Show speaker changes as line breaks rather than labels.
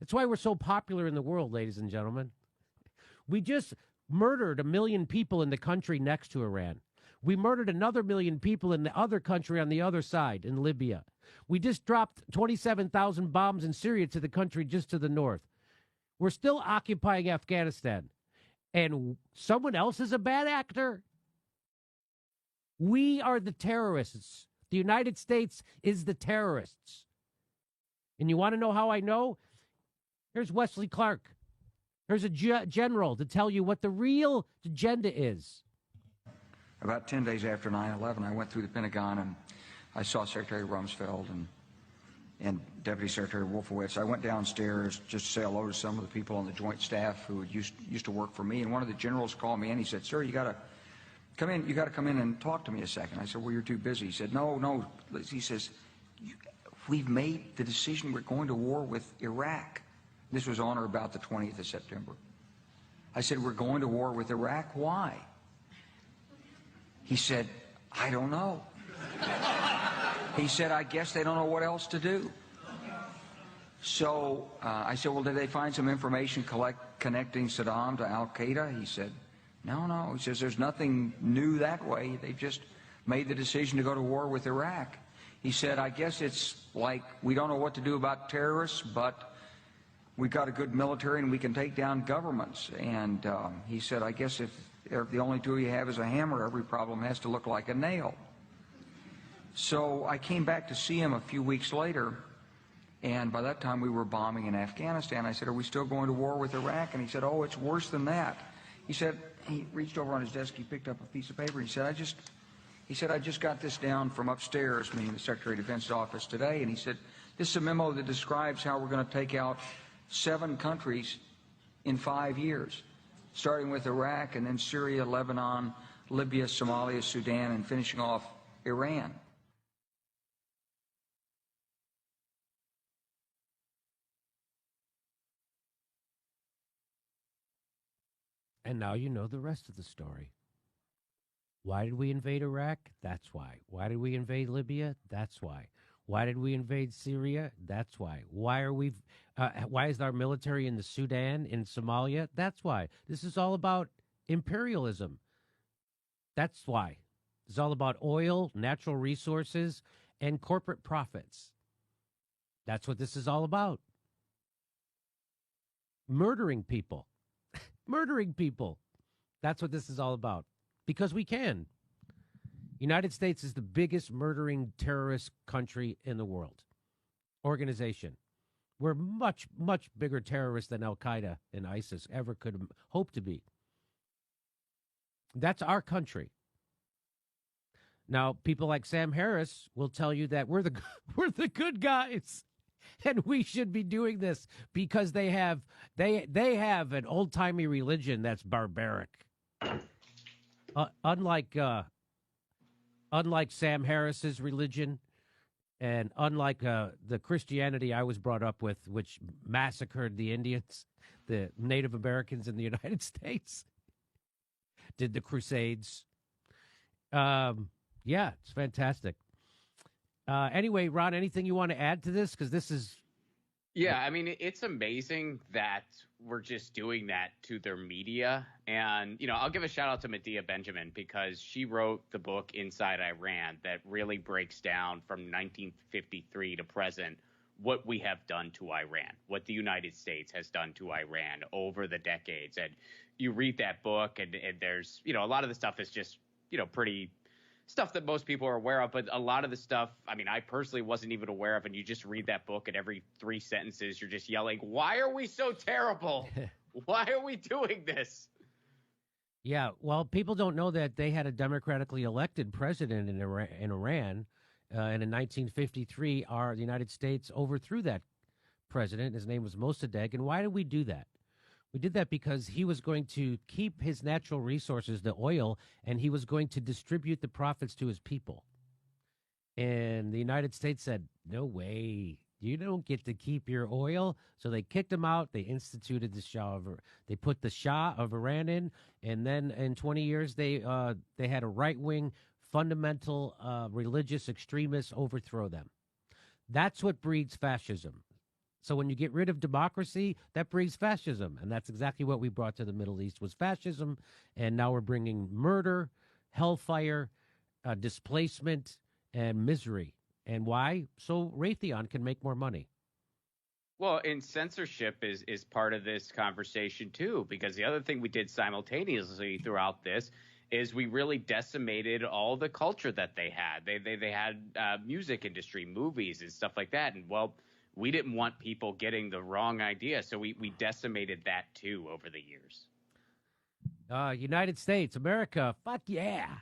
That's why we're so popular in the world, ladies and gentlemen. We just murdered 1 million people in the country next to Iran. We murdered another 1 million people in the other country on the other side, in Libya. We just dropped 27,000 bombs in Syria to the country just to the north. We're still occupying Afghanistan. And someone else is a bad actor? We are the terrorists. The United States is the terrorists. And you want to know how I know? Here's Wesley Clark. Here's a general to tell you what the real agenda is.
About 10 days after 9/11, I went through the Pentagon and I saw Secretary Rumsfeld and Deputy Secretary Wolfowitz. I went downstairs just to say hello to some of the people on the Joint Staff who used to work for me. And one of the generals called me and he said, "Sir, you got to come in. You got to come in and talk to me a second." I said, "Well, you're too busy." He said, "No." He says, "We've made the decision. We're going to war with Iraq." This was on or about the 20th of September. I said, "We're going to war with Iraq. Why?" He said, "I don't know." He said, "I guess they don't know what else to do." So I said, "Well, did they find some information connecting Saddam to Al-Qaeda?" He said, No. He says, "There's nothing new that way. They just made the decision to go to war with Iraq." He said, "I guess it's like we don't know what to do about terrorists, but we've got a good military and we can take down governments." And he said, "I guess if the only tool you have is a hammer, every problem has to look like a nail." So I came back to see him a few weeks later, and by that time we were bombing in Afghanistan. I said, "Are we still going to war with Iraq?" And he said, "Oh, it's worse than that." He said, he reached over on his desk, he picked up a piece of paper, he said, I just got this down from upstairs, meaning the Secretary of Defense's office today, and he said, "This is a memo that describes how we're going to take out 7 countries in 5 years, starting with Iraq and then Syria, Lebanon, Libya, Somalia, Sudan, and finishing off Iran."
And now you know the rest of the story. Why did we invade Iraq? That's why. Why did we invade Libya? That's why. Why did we invade Syria? That's why. Why is our military in the Sudan, in Somalia? That's why. This is all about imperialism. That's why. It's all about oil, natural resources, and corporate profits. That's what this is all about. Murdering people. Murdering people. That's what this is all about. Because we can. United States is the biggest murdering terrorist country in the world. Organization. We're much, much bigger terrorists than Al-Qaeda and ISIS ever could hope to be. That's our country. Now, people like Sam Harris will tell you that we're the good guys. And we should be doing this because they have an old-timey religion that's barbaric. Unlike Sam Harris's religion, and unlike the Christianity I was brought up with, which massacred the Indians, the Native Americans in the United States, did the Crusades. Yeah, it's fantastic. Anyway, Ron, anything you want to add to this? Because this is...
Yeah, I mean, it's amazing that we're just doing that to their media. And, I'll give a shout out to Medea Benjamin because she wrote the book Inside Iran that really breaks down from 1953 to present what we have done to Iran, what the United States has done to Iran over the decades. And you read that book and there's, a lot of the stuff is just, pretty stuff that most people are aware of, but a lot of the stuff, I mean, I personally wasn't even aware of, and you just read that book and every 3 sentences you're just yelling, why are we so terrible? Why are we doing this?
Yeah, well, people don't know that they had a democratically elected president in Iran. And in 1953, the United States overthrew that president. His name was Mossadegh. And why did we do that? We did that because he was going to keep his natural resources, the oil, and he was going to distribute the profits to his people. And the United States said, no way. You don't get to keep your oil. So they kicked him out. They instituted the Shah they put the Shah of Iran in. And then in 20 years, they had a right-wing, fundamental religious extremists overthrow them. That's what breeds fascism. So when you get rid of democracy, that brings fascism, and that's exactly what we brought to the Middle East was fascism, and now we're bringing murder, hellfire, displacement, and misery. And why? So Raytheon can make more money.
Well, and censorship is part of this conversation too, because the other thing we did simultaneously throughout this is we really decimated all the culture that they had. They had music industry, movies, and stuff like that. And well, we didn't want people getting the wrong idea, so we decimated that too over the years.
United States, America, fuck yeah.